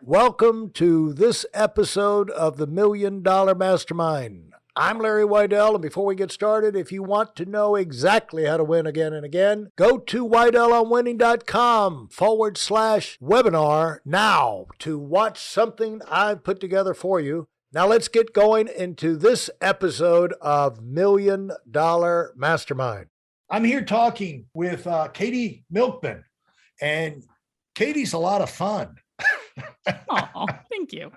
Welcome to this episode of the Million Dollar Mastermind. I'm Larry Weidel, and before we get started, if you want to know exactly how to win again and again, go to weidelonwinning.com/webinar now to watch something I've put together for you. Now let's get going into this episode of Million Dollar Mastermind. I'm here talking with Katy Milkman, and Katy's a lot of fun. Oh, thank you.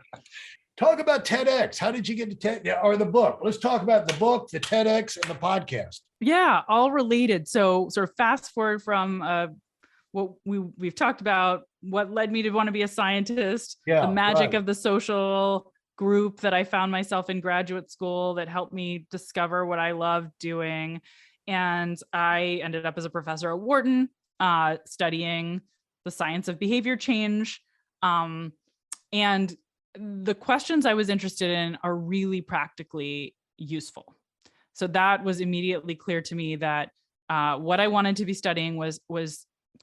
Talk about TEDx. How did you get to TED or the book? Let's talk about the book, the TEDx, and the podcast. Yeah, all related. So sort of fast forward from what we've talked about, what led me to want to be a scientist, the magic of the social group that I found myself in graduate school that helped me discover what I loved doing. And I ended up as a professor at Wharton, studying the science of behavior change. And the questions I was interested in are really practically useful. So that was immediately clear to me that what I wanted to be studying was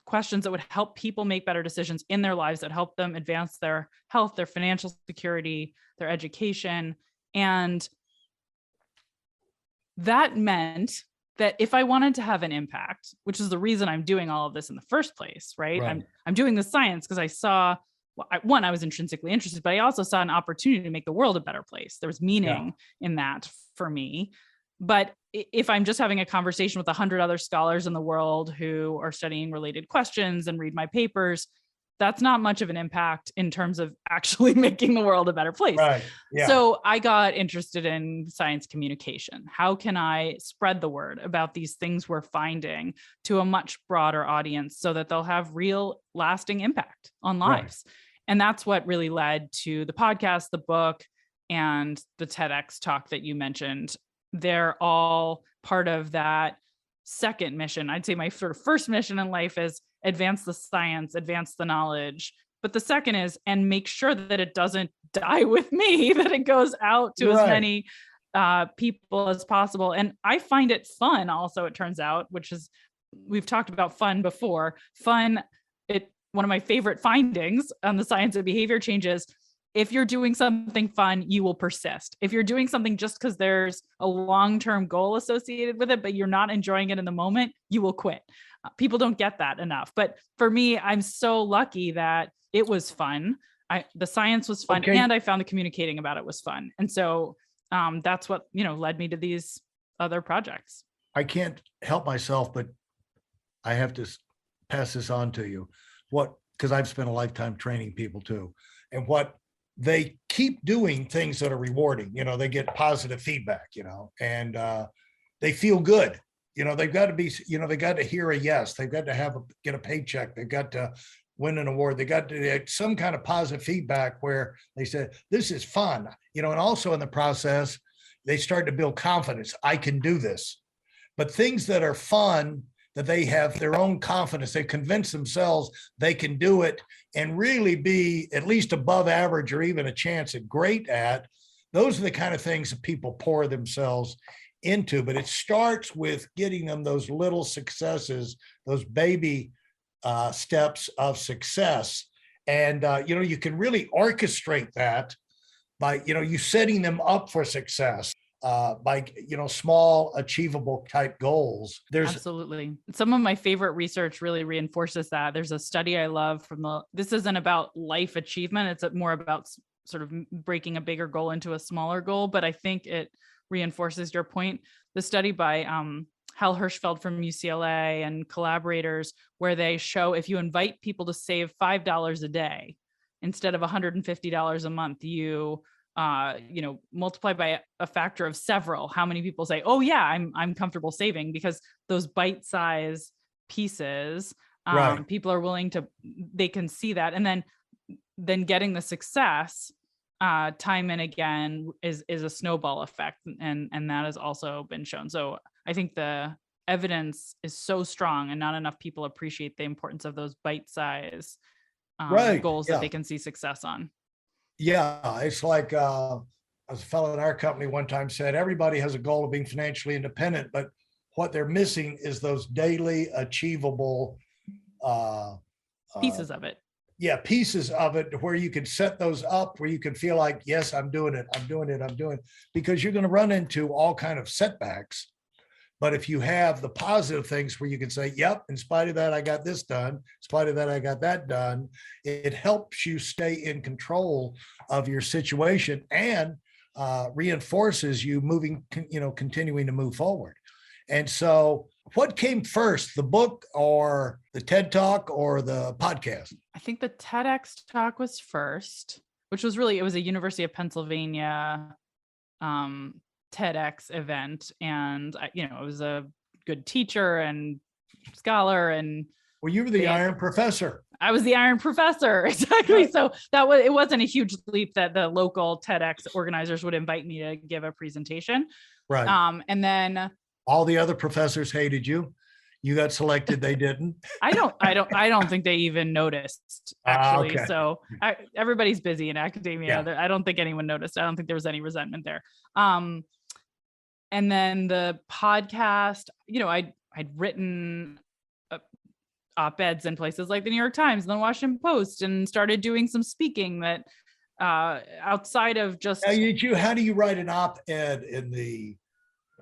questions that would help people make better decisions in their lives, that help them advance their health, their financial security, their education. And that meant that if I wanted to have an impact, which is the reason I'm doing all of this in the first place, right? I'm doing the science because I saw, I was intrinsically interested, but I also saw an opportunity to make the world a better place. There was meaning in that for me. But if I'm just having a conversation with 100 other scholars in the world who are studying related questions and read my papers, that's not much of an impact in terms of actually making the world a better place. Right. Yeah. So I got interested in science communication. How can I spread the word about these things we're finding to a much broader audience so that they'll have real lasting impact on lives? Right. And that's what really led to the podcast, the book, and the TEDx talk that you mentioned. They're all part of that second mission. I'd say my sort of first mission in life is advance the science, advance the knowledge. But the second is, and make sure that it doesn't die with me, that it goes out to as many people as possible. And I find it fun also, it turns out, which is, we've talked about fun before. One of my favorite findings on the science of behavior changes, if you're doing something fun, you will persist. If you're doing something just because there's a long-term goal associated with it, but you're not enjoying it in the moment, you will quit. People don't get that enough. But for me, I'm so lucky that it was fun. The science was fun, and I found the communicating about it was fun. And so that's what, led me to these other projects. I can't help myself, but I have to pass this on to you. Because I've spent a lifetime training people too. And what they keep doing things that are rewarding, they get positive feedback, and they feel good. They've got to be, they got to hear a yes. They've got to get a paycheck. They've got to win an award. They got to get some kind of positive feedback where they said, this is fun, and also in the process, they start to build confidence. I can do this. But things that are fun, that they have their own confidence, they convince themselves they can do it and really be at least above average or even a chance at great at, those are the kind of things that people pour themselves into. But it starts with getting them those little successes, those baby steps of success. And, you can really orchestrate that by, you setting them up for success. By small achievable type goals. Absolutely. Some of my favorite research really reinforces that. There's a study I love this isn't about life achievement. It's more about sort of breaking a bigger goal into a smaller goal, but I think it reinforces your point. The study by Hal Hirschfeld from UCLA and collaborators, where they show if you invite people to save $5 a day instead of $150 a month, you multiply by a factor of several, how many people say, oh yeah, I'm comfortable saving, because those bite-sized pieces, people are willing to, they can see that. And then getting the success time and again is a snowball effect. And that has also been shown. So I think the evidence is so strong and not enough people appreciate the importance of those bite-sized goals that they can see success on. Yeah, it's like a fellow in our company one time said, everybody has a goal of being financially independent, but what they're missing is those daily achievable pieces of it. yeah, pieces of it where you can set those up, where you can feel like, yes, I'm doing it, I'm doing it, I'm doing it, because you're going to run into all kind of setbacks. But if you have the positive things where you can say, yep, in spite of that, I got this done. In spite of that, I got that done. It helps you stay in control of your situation and reinforces you moving, continuing to move forward. And so what came first, the book or the TED Talk or the podcast? I think the TEDx talk was first, which was really, it was a University of Pennsylvania TEDx event. And, it was a good teacher and scholar. And well, you were the Iron Professor. I was the Iron Professor. Exactly. Right. So it wasn't a huge leap that the local TEDx organizers would invite me to give a presentation. Right. And then all the other professors hated you. You got selected. They didn't. I don't think they even noticed, actually. Okay. So everybody's busy in academia. Yeah. I don't think anyone noticed. I don't think there was any resentment there. And then the podcast, I'd written op-eds in places like the New York Times and the Washington Post, and started doing some speaking that outside of just. How do you write an op-ed in the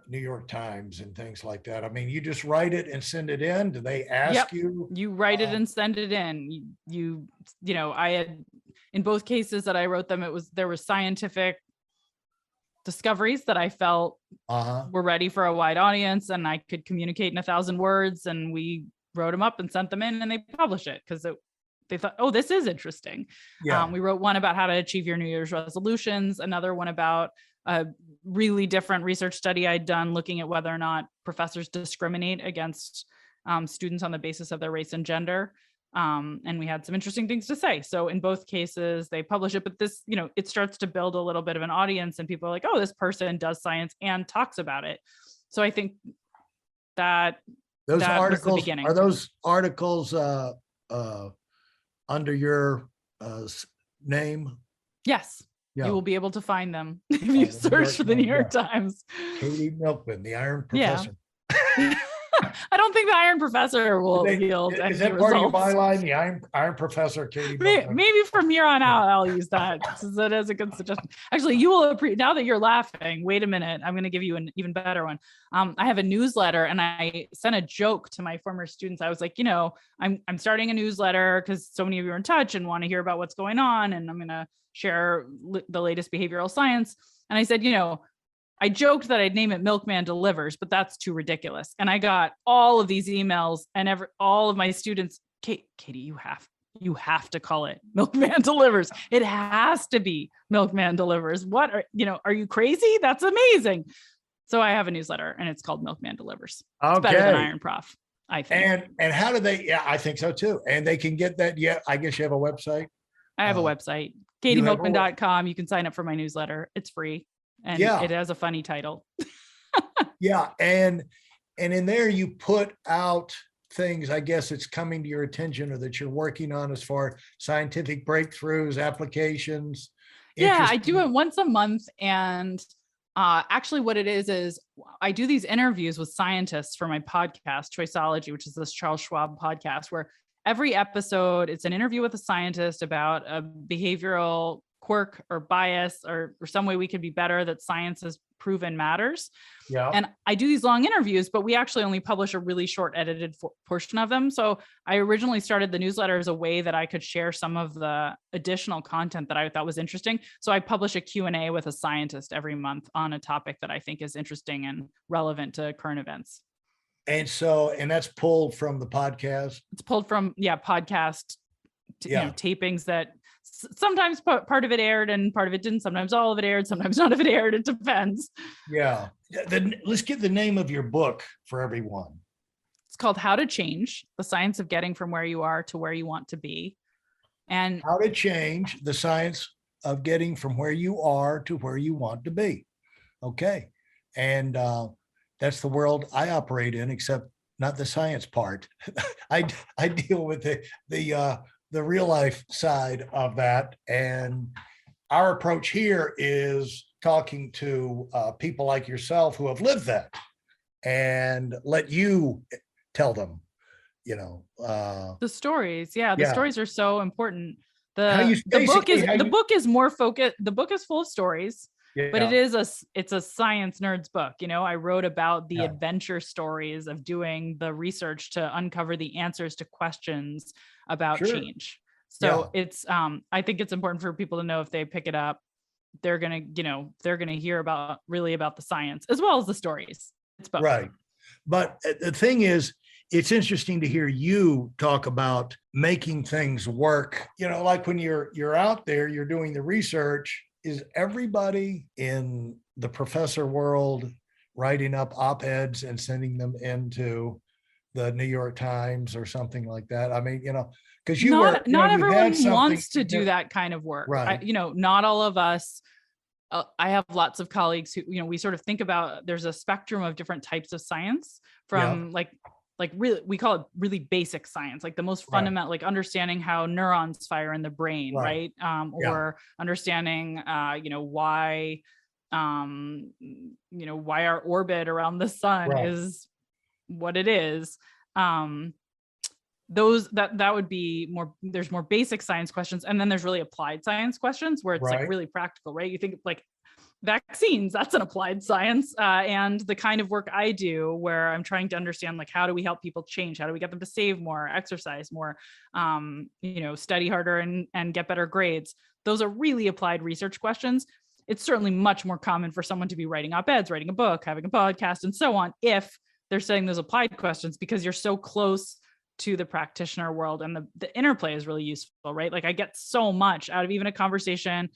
New York Times and things like that? I mean, you just write it and send it in. Do they ask you? You write it and send it in. I had, in both cases that I wrote them, there was scientific discoveries that I felt were ready for a wide audience, and I could communicate in 1,000 words, and we wrote them up and sent them in, and they published it because they thought, oh, this is interesting. Yeah. We wrote one about how to achieve your New Year's resolutions, another one about a really different research study I'd done looking at whether or not professors discriminate against students on the basis of their race and gender. And we had some interesting things to say. So in both cases, they publish it, but this, it starts to build a little bit of an audience, and people are like, oh, this person does science and talks about it. So I think that those that articles, was the beginning. are those articles under your name? Yes. Yeah. You will be able to find them if you search for the New York Times. Katy Milkman, the Iron Professor. Yeah. I don't think the Iron Professor will yield. Is that part of your byline? The Iron Professor, Katy Milkman. Maybe from here on out, I'll use that. That is a good suggestion. Actually, you will appreciate. Now that you're laughing, wait a minute. I'm going to give you an even better one. I have a newsletter, and I sent a joke to my former students. I was like, I'm starting a newsletter because so many of you are in touch and want to hear about what's going on, and I'm going to share the latest behavioral science. And I said, I joked that I'd name it Milkman Delivers, but that's too ridiculous. And I got all of these emails, and all of my students, Katy, you have to call it Milkman Delivers. It has to be Milkman Delivers. What are you crazy? That's amazing. So I have a newsletter, and it's called Milkman Delivers. Okay. It's better than Iron Prof, I think. And how do they? Yeah, I think so too. And they can get that. Yeah, I guess you have a website. I have a website, katymilkman.com. You can sign up for my newsletter. It's free. And it has a funny title. Yeah. And in there you put out things, I guess it's coming to your attention or that you're working on as far as scientific breakthroughs, applications. Yeah, I do it once a month. And actually what it is I do these interviews with scientists for my podcast, Choiceology, which is this Charles Schwab podcast, where every episode, it's an interview with a scientist about a behavioral quirk or bias or some way we could be better that science has proven matters. Yeah. And I do these long interviews, but we actually only publish a really short edited portion of them. So I originally started the newsletter as a way that I could share some of the additional content that I thought was interesting. So I publish a Q&A with a scientist every month on a topic that I think is interesting and relevant to current events. And that's pulled from the podcast. It's pulled from, podcast tapings that sometimes part of it aired and part of it didn't. Sometimes all of it aired, sometimes none of it aired. It depends. Yeah. Let's get the name of your book for everyone. It's called How to Change: The Science of Getting from Where You Are to Where You Want to Be. And How to Change: The Science of Getting from Where You Are to Where You Want to Be. Okay. And that's the world I operate in, except not the science part. I deal with the real life side of that. And our approach here is talking to people like yourself who have lived that and let you tell them, The stories. Yeah. The Yeah. stories are so important. How you The book is more focused. The book is full of stories, but yeah, it's a science nerd's book. I wrote about the yeah, adventure stories of doing the research to uncover the answers to questions about sure. change. Yeah, So it's I think it's important for people to know if they pick it up, they're gonna hear about the science as well as the stories. It's both. right. But the thing is, it's interesting to hear you talk about making things work. Like when you're out there, you're doing the research. Is everybody in the professor world writing up op-eds and sending them into the New York Times or something like that? I mean, because Not you had everyone something wants to do that kind of work. Right. Not all of us. I have lots of colleagues who, we sort of think about, there's a spectrum of different types of science, from like really, we call it really basic science, like the most Right. fundamental, like understanding how neurons fire in the brain, Right. right? Or understanding, why, why our orbit around the sun Right. is what it is. That would be more, there's more basic science questions, and then there's really applied science questions where it's like Right. really practical, right? You think like vaccines, that's an applied science. And the kind of work I do, where I'm trying to understand, like, how do we help people change? How do we get them to save more, exercise more, study harder and get better grades? Those are really applied research questions. It's certainly much more common for someone to be writing op-eds, writing a book, having a podcast, and so on, if they're studying those applied questions, because you're so close to the practitioner world, and the interplay is really useful, right? Like I get so much out of even a conversation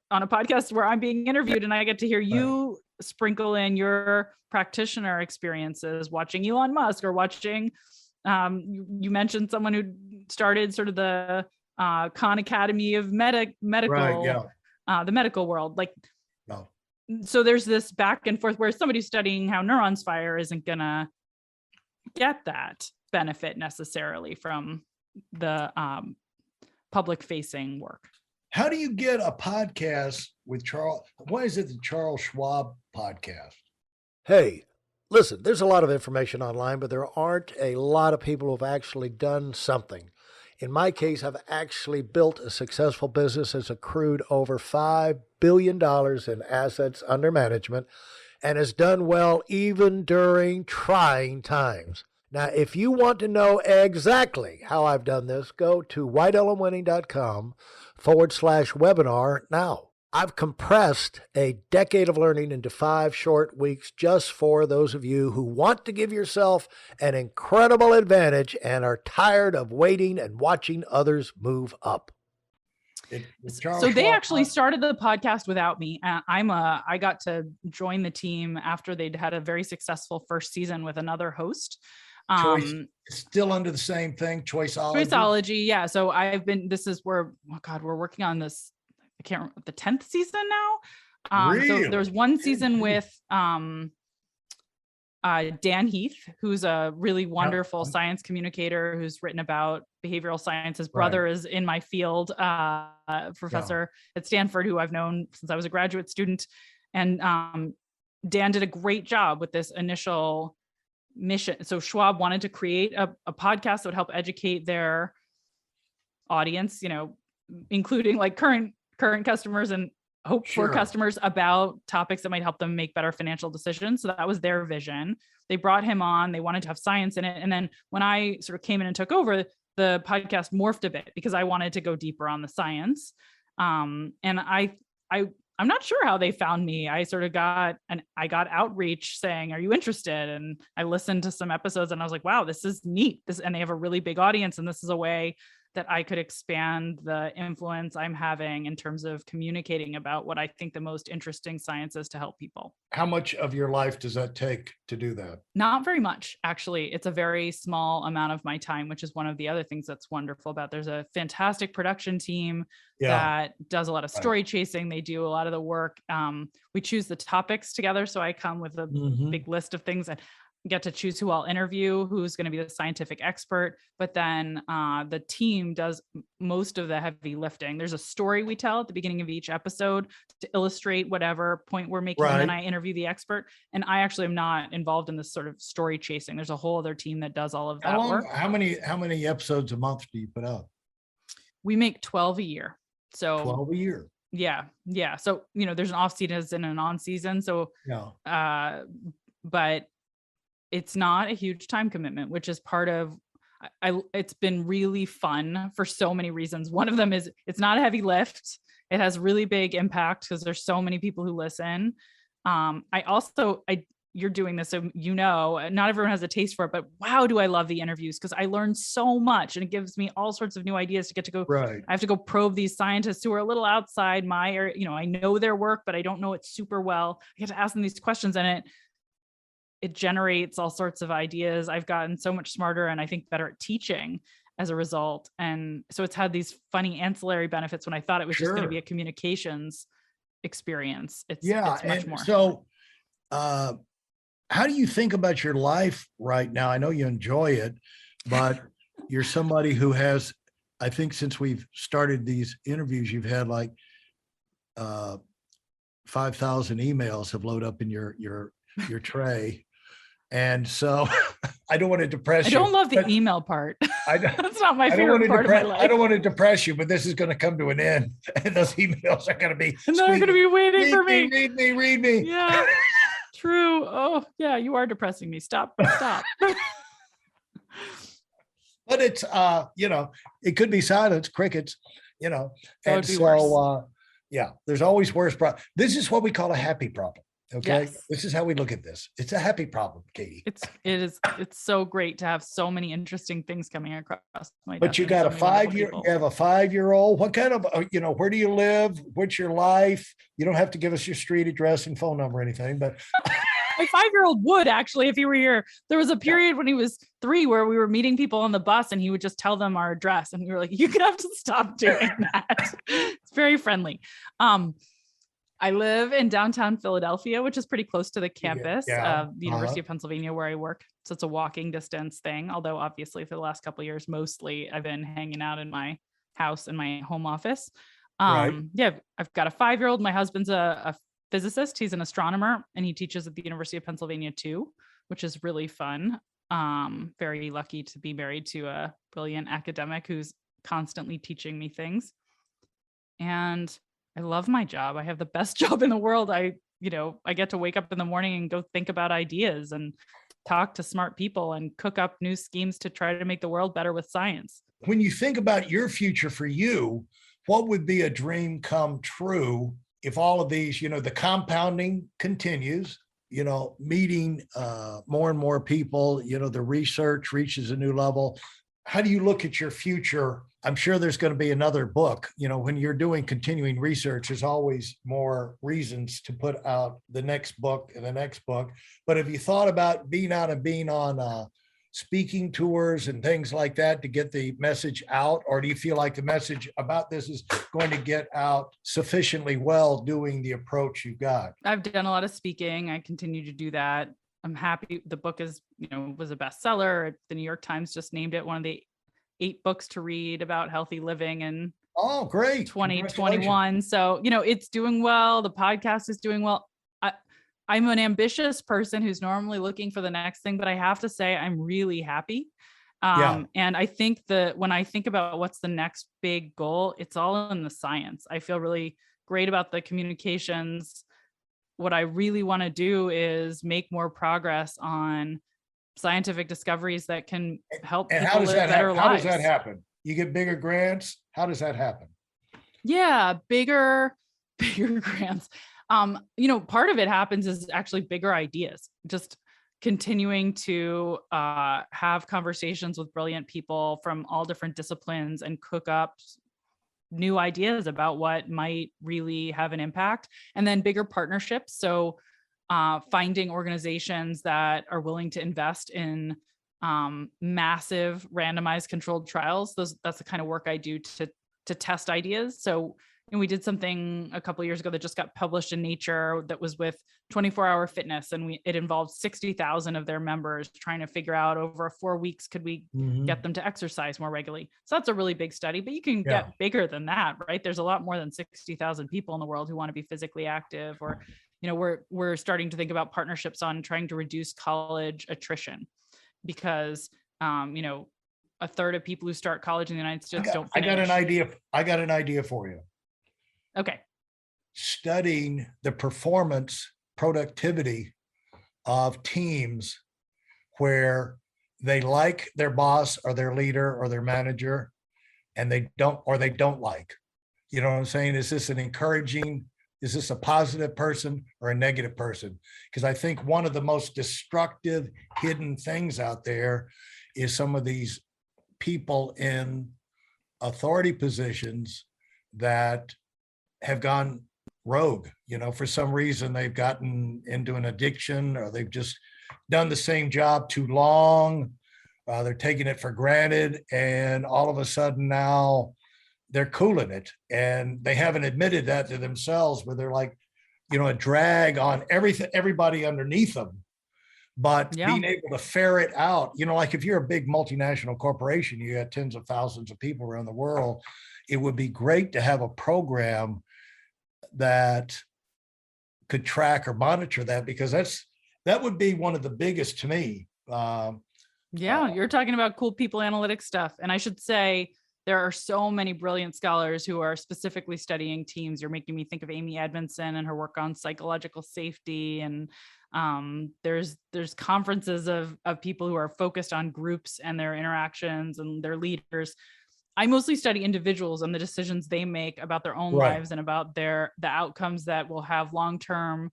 on a podcast where I'm being interviewed, and I get to hear you sprinkle in your practitioner experiences watching Elon Musk, or watching, you mentioned someone who started sort of the Khan Academy of medical, Right. Yeah. the medical world. Like, No. so there's this back and forth where somebody studying how neurons fire isn't gonna get that benefit necessarily from the public facing work. How do you get a podcast with Charles? Why is it the Charles Schwab podcast? Hey, listen, there's a lot of information online, but there aren't a lot of people who've actually done something. In my case, I've actually built a successful business that's accrued over $5 billion in assets under management, and has done well even during trying times. Now, if you want to know exactly how I've done this, go to whitelmwinning.com/webinar now. I've compressed a decade of learning into 5 short weeks just for those of you who want to give yourself an incredible advantage and are tired of waiting and watching others move up. So they actually started the podcast without me. I got to join the team after they'd had a very successful first season with another host. Choice, still under the same thing, Choiceology. Choiceology, yeah. So this is where, oh God, we're working on this, I can't remember, the 10th season now. Really? So there's one season with Dan Heath, who's a really wonderful science communicator who's written about behavioral science. His brother is in my field, professor at Stanford, who I've known since I was a graduate student. And Dan did a great job with this initial mission. So Schwab wanted to create a podcast that would help educate their audience, including like current customers and hope for customers, about topics that might help them make better financial decisions. So that was their vision. They brought him on. They wanted to have science in it. And then when I sort of came in and took over, the podcast morphed a bit because I wanted to go deeper on the science. And I'm not sure how they found me. I sort of got outreach saying, "Are you interested?" And I listened to some episodes and I was like, wow, this is neat. And they have a really big audience. And this is a way that I could expand the influence I'm having in terms of communicating about what I think the most interesting science is to help people. How much of your life does that take to do that? Not very much, actually. It's a very small amount of my time, which is one of the other things that's wonderful about. There's a fantastic production team that does a lot of story chasing. They do a lot of the work. We choose the topics together. So I come with a big list of things, and get to choose who I'll interview, who's going to be the scientific expert, but then the team does most of the heavy lifting. There's a story we tell at the beginning of each episode to illustrate whatever point we're making. And then I interview the expert, and I actually am not involved in this sort of story chasing. There's a whole other team that does all of that work. How many episodes a month do you put out? We make 12 a year. So 12 a year. Yeah. So, there's an off season and an on season. So, but it's not a huge time commitment, which is part of, it's been really fun for so many reasons. One of them is it's not a heavy lift. It has really big impact because there's so many people who listen. You're doing this, so not everyone has a taste for it, but wow, do I love the interviews, because I learned so much and it gives me all sorts of new ideas to get to go. Right. I have to go probe these scientists who are a little outside my area. I know their work, but I don't know it super well. I get to ask them these questions, and it generates all sorts of ideas. I've gotten so much smarter and I think better at teaching as a result. And so it's had these funny ancillary benefits when I thought it was just going to be a communications experience. It's much more. So, how do you think about your life right now? I know you enjoy it, but you're somebody who has, I think since we've started these interviews, you've had like 5,000 emails have loaded up in your tray. And so I don't want to depress you. I don't love the email part. That's not my favorite part of my life. I don't want to depress you, but this is going to come to an end. And those emails are going to be. And they're going to be waiting for me. Read me. Yeah. True. Oh, yeah, you are depressing me. Stop. But it's, it could be silence, crickets, and so, there's always worse problems. This is what we call a happy problem. Okay. Yes. This is how we look at this. It's a happy problem, Katy. It's so great to have so many interesting things coming across my desk. But you got you have a 5-year-old. What kind of, where do you live? What's your life? You don't have to give us your street address and phone number or anything, but my 5-year-old would actually, if he were here. There was a period when he was 3 where we were meeting people on the bus and he would just tell them our address. And we were like, you're going to have to stop doing that. It's very friendly. I live in downtown Philadelphia, which is pretty close to the campus of the University of Pennsylvania where I work. So it's a walking distance thing. Although obviously for the last couple of years, mostly I've been hanging out in my house in my home office. I've got a 5-year-old. My husband's a physicist. He's an astronomer and he teaches at the University of Pennsylvania too, which is really fun. Very lucky to be married to a brilliant academic who's constantly teaching me things. And I love my job. I have the best job in the world. I get to wake up in the morning and go think about ideas and talk to smart people and cook up new schemes to try to make the world better with science. When you think about your future for you, what would be a dream come true if all of these, the compounding continues, meeting more and more people, the research reaches a new level. How do you look at your future? I'm sure there's going to be another book. When you're doing continuing research, there's always more reasons to put out the next book and the next book. But have you thought about being on speaking tours and things like that to get the message out? Or do you feel like the message about this is going to get out sufficiently well doing the approach you've got? I've done a lot of speaking. I continue to do that. I'm happy. The book is, was a bestseller. The New York Times just named it one of the 8 books to read about healthy living in great 2021. So, it's doing well. The podcast is doing well. I'm an ambitious person who's normally looking for the next thing, but I have to say I'm really happy. And I think that when I think about what's the next big goal, it's all in the science. I feel really great about the communications. What I really want to do is make more progress on scientific discoveries that can help people live better lives. How does that happen? You get bigger grants? How does that happen? Yeah, bigger grants. Part of it happens is actually bigger ideas, just continuing to have conversations with brilliant people from all different disciplines and cook up new ideas about what might really have an impact, and then bigger partnerships. So finding organizations that are willing to invest in massive randomized controlled trials. That's the kind of work I do to test ideas. So And we did something a couple of years ago that just got published in Nature that was with 24-hour fitness. And it involved 60,000 of their members trying to figure out over 4 weeks, could we get them to exercise more regularly? So that's a really big study, but you can Yeah. get bigger than that, right? There's a lot more than 60,000 people in the world who want to be physically active, or, we're starting to think about partnerships on trying to reduce college attrition because, a third of people who start college in the United States don't I finish. got an idea for you. Okay. Studying the performance productivity of teams where they like their boss or their leader or their manager and they don't like. You know what I'm saying? Is this a positive person or a negative person? Because I think one of the most destructive hidden things out there is some of these people in authority positions that have gone rogue. For some reason they've gotten into an addiction, or they've just done the same job too long. They're taking it for granted, and all of a sudden now they're cooling it, and they haven't admitted that to themselves, where they're like, a drag on everybody underneath them. But being able to ferret out, like if you're a big multinational corporation, you got tens of thousands of people around the world, it would be great to have a program that could track or monitor that, because that would be one of the biggest to me. You're talking about cool people analytics stuff. And I should say, there are so many brilliant scholars who are specifically studying teams. You're making me think of Amy Edmondson and her work on psychological safety. And there's conferences of people who are focused on groups and their interactions and their leaders. I mostly study individuals and the decisions they make about their own lives and about the outcomes that will have long-term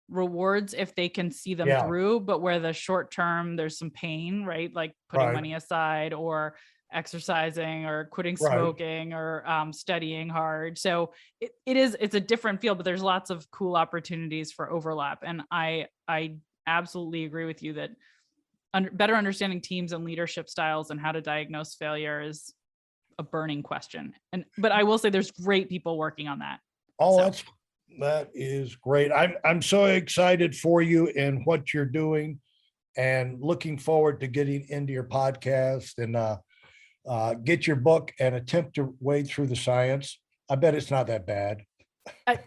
rewards if they can see them through, but where the short term there's some pain, right? Like putting money aside, or exercising, or quitting smoking, or studying hard. So it's a different field, but there's lots of cool opportunities for overlap. And I absolutely agree with you that better understanding teams and leadership styles and how to diagnose failure is a burning question. But I will say there's great people working on that. That is great. I'm so excited for you and what you're doing, and looking forward to getting into your podcast and get your book and attempt to wade through the science. I bet it's not that bad. I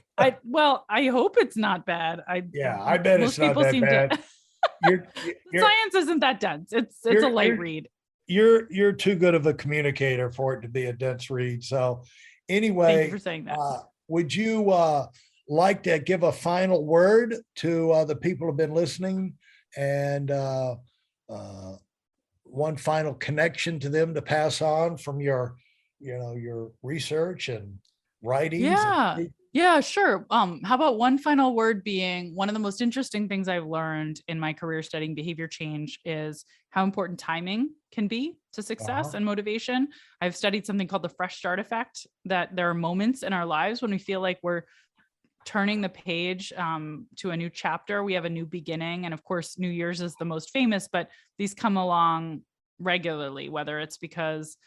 hope it's not bad. I bet it's not that bad. Science isn't that dense. It's a light read. You're too good of a communicator for it to be a dense read. So anyway, thank you for saying that. Would you like to give a final word to the people who've been listening, and one final connection to them to pass on from your research and writings? Yeah, sure. How about one final word being, one of the most interesting things I've learned in my career studying behavior change is how important timing can be to success and motivation. I've studied something called the fresh start effect, that there are moments in our lives when we feel like we're turning the page to a new chapter. We have a new beginning. And of course, New Year's is the most famous, but these come along regularly, whether it's because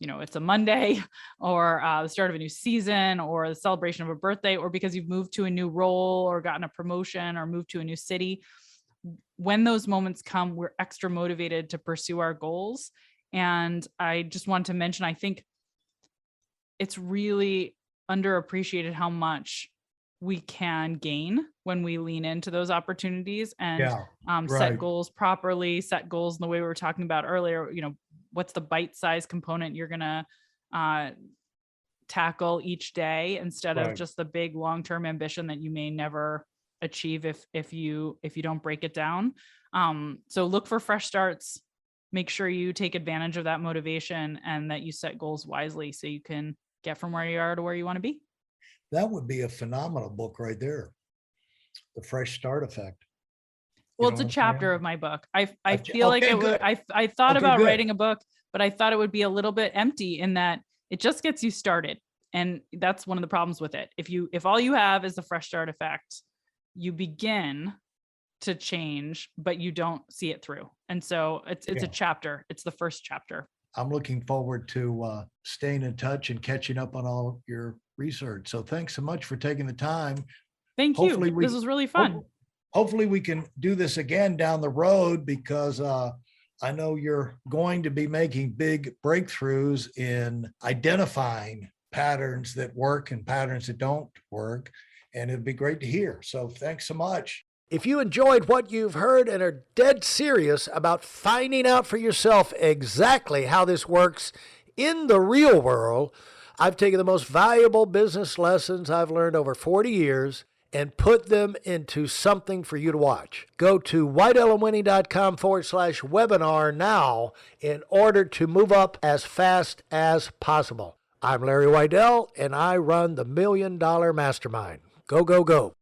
it's a Monday, or the start of a new season, or the celebration of a birthday, or because you've moved to a new role or gotten a promotion or moved to a new city. When those moments come, we're extra motivated to pursue our goals. And I just want to mention, I think it's really underappreciated how much we can gain when we lean into those opportunities and set goals properly, set goals in the way we were talking about earlier. What's the bite-sized component you're going to tackle each day, instead of just the big long-term ambition that you may never achieve if you don't break it down. So look for fresh starts. Make sure you take advantage of that motivation, and that you set goals wisely so you can get from where you are to where you want to be. That would be a phenomenal book right there. The Fresh Start Effect. Well, it's a chapter of my book. I feel like it would, I thought about writing a book, but I thought it would be a little bit empty in that it just gets you started. And that's one of the problems with it. If all you have is the fresh start effect, you begin to change, but you don't see it through. And so it's a chapter. It's the first chapter. I'm looking forward to staying in touch and catching up on all your research. So thanks so much for taking the time. Thank Hopefully you. we- This was really fun. Hopefully we can do this again down the road, because I know you're going to be making big breakthroughs in identifying patterns that work and patterns that don't work. And it'd be great to hear. So thanks so much. If you enjoyed what you've heard and are dead serious about finding out for yourself exactly how this works in the real world, I've taken the most valuable business lessons I've learned over 40 years and put them into something for you to watch. Go to whiteelmwinning.com/webinar now in order to move up as fast as possible. I'm Larry Weidel, and I run the $1 Million Mastermind. Go, go, go.